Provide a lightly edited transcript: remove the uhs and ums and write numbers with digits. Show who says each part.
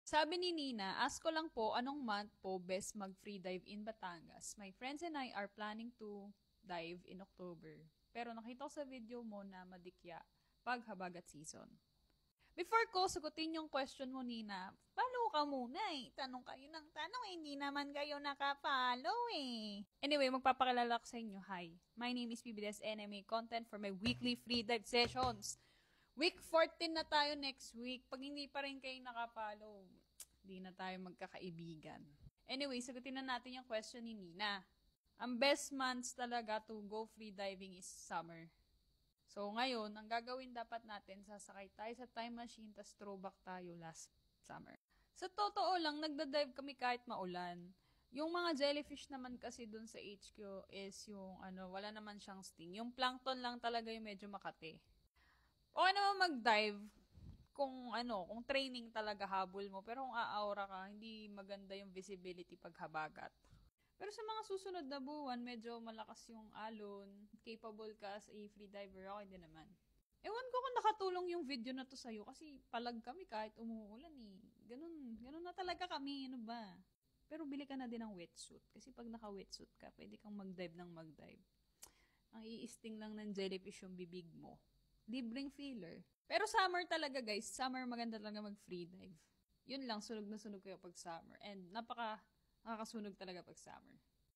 Speaker 1: Sabi ni Nina, ask ko lang po anong month po best mag-free dive in Batangas. My friends and I are planning to dive in October. Pero nakita ko sa video mo na madikya pag habagat season. Before ko sagutin yung question mo, Nina, follow ka muna eh. Tanong kayo ng tanong eh. Hindi naman kayo naka-follow eh. Anyway, magpapakilala ko sa inyo. Hi, my name is PBDS Enemy Content for my weekly free dive sessions. Week 14 na tayo next week. Pag hindi pa rin kayo naka-follow, hindi na tayo magkakaibigan. Anyway, sagutin na natin yung question ni Nina. Ang best months talaga to go free diving is summer. So, ngayon, ang gagawin dapat natin, sasakay tayo sa time machine, tas throwback tayo last summer. Sa totoo lang, nagda-dive kami kahit maulan. Yung mga jellyfish naman kasi dun sa HQ is yung, wala naman siyang sting. Yung plankton lang talaga yung medyo makate. Okay naman mag-dive kung training talaga habol mo. Pero kung aaura ka, hindi maganda yung visibility pag habagat. Pero sa mga susunod na buwan, medyo malakas yung alon, capable ka as a free diver, okay din naman. Ewan ko kung nakatulong yung video na to sa'yo kasi palag kami kahit umuulan eh. Ganun na talaga kami, ano ba? Pero bili ka na din ng wetsuit kasi pag naka-wetsuit ka, pwede kang mag-dive ng mag-dive. Ang iisting lang ng jellyfish yung bibig mo. Libreng filler. Pero summer talaga guys, summer maganda talaga mag-free dive. Yun lang, sunog na sunog kayo pag summer. And nakakasunog talaga pag summer.